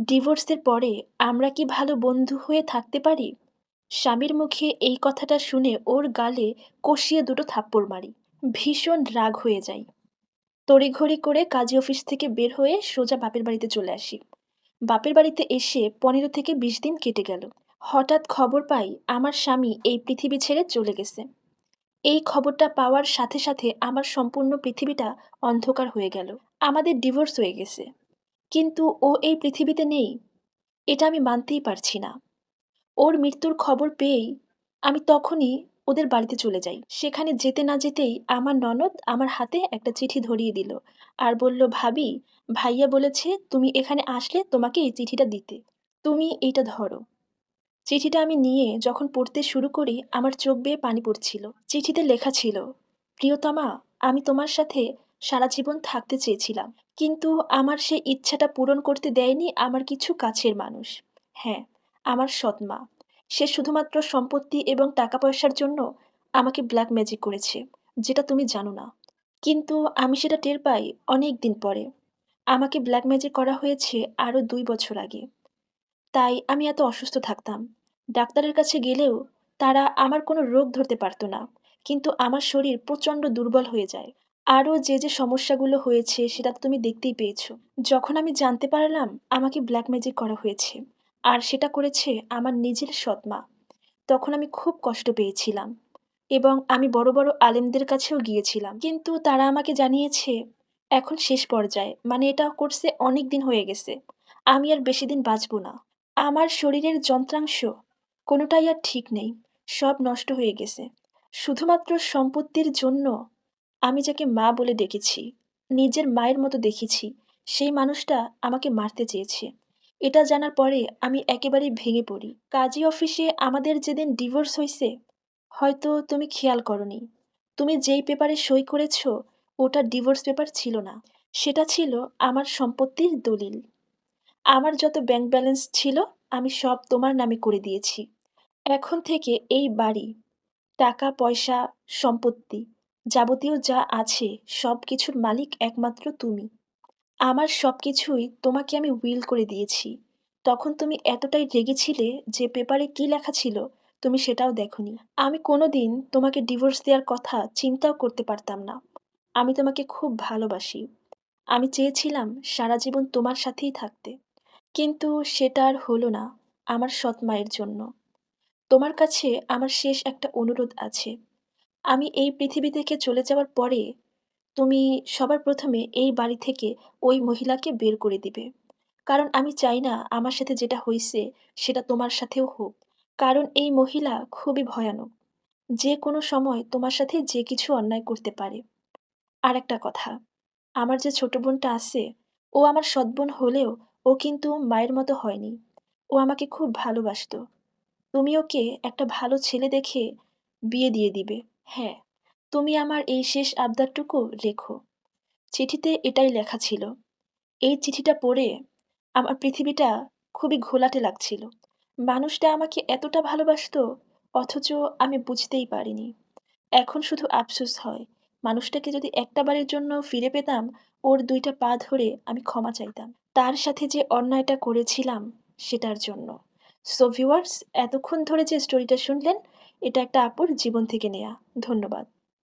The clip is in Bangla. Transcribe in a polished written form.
ডিভোর্সের পরে আমরা কি ভালো বন্ধু হয়ে থাকতে পারি? স্বামীর মুখে এই কথাটা শুনে ওর গালে কষিয়ে দুটো থাপ্পড় মারি। ভীষণ রাগ হয়ে যাই। তড়িঘড়ি করে কাজী অফিস থেকে বের হয়ে সোজা বাপের বাড়িতে চলে আসি। বাপের বাড়িতে এসে ১৫ থেকে ২০ দিন কেটে গেল। হঠাৎ খবর পাই আমার স্বামী এই পৃথিবী ছেড়ে চলে গেছে। এই খবরটা পাওয়ার সাথে সাথে আমার সম্পূর্ণ পৃথিবীটা অন্ধকার হয়ে গেল। আমাদের ডিভোর্স হয়ে গেছে। কিন্তু ও এই পৃথিবীতে নেই, এটা আমি মানতেই পারছি না। ওর মৃত্যুর খবর পেয়েই আমি তখনই ওদের বাড়িতে চলে যাই। সেখানে যেতে না যেতেই আমার ননদ আমার হাতে একটা চিঠি ধরিয়ে দিল আর বলল, "ভাবি, ভাইয়া বলেছে তুমি এখানে আসলে তোমাকে এই চিঠিটা দিতে। তুমি এইটা ধরো।" চিঠিটা আমি নিয়ে যখন পড়তে শুরু করি আমার চোখ বেয়ে পানি পড়ছিল। চিঠিতে লেখা ছিল, "প্রিয়তমা, আমি তোমার সাথে সারা জীবন থাকতে চেয়েছিলাম। কিন্তু আমার সেই ইচ্ছাটা পূরণ করতে দেয়নি আমার কিছু কাছের মানুষ। হ্যাঁ, আমার সৎ মা। সে শুধুমাত্র সম্পত্তি এবং টাকা পয়সার জন্য আমাকে ব্ল্যাক ম্যাজিক করেছে, যেটা তুমি জানো না। কিন্তু আমি সেটা টের পাই অনেক দিন পরে। আমাকে ব্ল্যাক ম্যাজিক করা হয়েছে আরও ২ বছর আগে। তাই আমি এত অসুস্থ থাকতাম। ডাক্তারের কাছে গেলেও তারা আমার কোনো রোগ ধরতে পারত না। কিন্তু আমার শরীর প্রচণ্ড দুর্বল হয়ে যায়। আরও যে সমস্যাগুলো হয়েছে সেটা তো তুমি দেখতেই পেয়েছো। যখন আমি জানতে পারলাম আমাকে ব্ল্যাক ম্যাজিক করা হয়েছে, আর সেটা করেছে আমার নিজের সৎ মা, তখন আমি খুব কষ্ট পেয়েছিলাম এবং আমি বড় বড় আলেমদের কাছেও গিয়েছিলাম। কিন্তু তারা আমাকে জানিয়েছে এখন শেষ পর্যায়ে, মানে এটা করছে অনেক দিন হয়ে গেছে। আমি আর বেশি দিন বাঁচব না। আমার শরীরের যন্ত্রাংশ কোনোটাই আর ঠিক নেই। সব নষ্ট হয়ে গেছে। শুধুমাত্র সম্পত্তির জন্য আমি যাকে মা বলে ডেকেছি, নিজের মায়ের মতো দেখেছি, সেই মানুষটা আমাকে মারতে চেয়েছে। এটা জানার পরে আমি একেবারেই ভেঙে পড়ি। কাজী অফিসে আমাদের যেদিন ডিভোর্স হইছে, হয়তো তুমি খেয়াল করনি। তুমি যেই পেপারে সই করেছ, ওটা ডিভোর্স পেপার ছিল না। সেটা ছিল আমার সম্পত্তির দলিল। আমার যত ব্যাংক ব্যালেন্স ছিল আমি সব তোমার নামে করে দিয়েছি। এখন থেকে এই বাড়ি, টাকা পয়সা, সম্পত্তি, যাবতীয় যা আছে সবকিছুর মালিক একমাত্র তুমি। আমার সবকিছুই তোমাকে আমি উইল করে দিয়েছি। তখন তুমি এতটাই রেগেছিলে যে পেপারে কি লেখা ছিল তুমি সেটাও দেখোনি। আমি কোনোদিন তোমাকে ডিভোর্স দেওয়ার কথা চিন্তাও করতে পারতাম না। আমি তোমাকে খুব ভালোবাসি। আমি চেয়েছিলাম সারা জীবন তোমার সাথেই থাকতে। কিন্তু সেটা আর হলো না আমার সৎ মায়ের জন্য। তোমার কাছে আমার শেষ একটা অনুরোধ আছে। আমি এই পৃথিবী থেকে চলে যাওয়ার পরে তুমি সবার প্রথমে এই বাড়ি থেকে ওই মহিলাকে বের করে দিবে। কারণ আমি চাই না আমার সাথে যেটা হইছে সেটা তোমার সাথেও হোক। কারণ এই মহিলা খুবই ভয়ানক। যে কোনো সময় তোমার সাথে যে কিছু অন্যায় করতে পারে। আর একটা কথা, আমার যে ছোট বোনটা আছে, ও আমার সৎ বোন হলেও ও কিন্তু মায়ের মতো হয়নি। ও আমাকে খুব ভালোবাসতো। তুমি ওকে একটা ভালো ছেলে দেখে বিয়ে দিয়ে দিবে। হ্যাঁ, তুমি আমার এই শেষ আবদারটুকু রেখো। চিঠিতে এটাই লেখা ছিল। এই চিঠিটা পড়ে আমার পৃথিবীটা খুবই ঘোলাটে লাগছিল। মানুষটা আমাকে এতটা ভালোবাসতো, অথচ আমি বুঝতেই পারিনি। এখন শুধু আফসোস হয়, মানুষটাকে যদি একটা বারের জন্য ফিরে পেতাম, ওর ২ টা পা ধরে আমি ক্ষমা চাইতাম। তার সাথে যে অন্যায়টা করেছিলাম সেটার জন্য। সো ভিউয়ার্স, এতক্ষণ ধরে যে স্টোরিটা শুনলেন, এটা একটা আপুর জীবন থেকে নেয়া। ধন্যবাদ।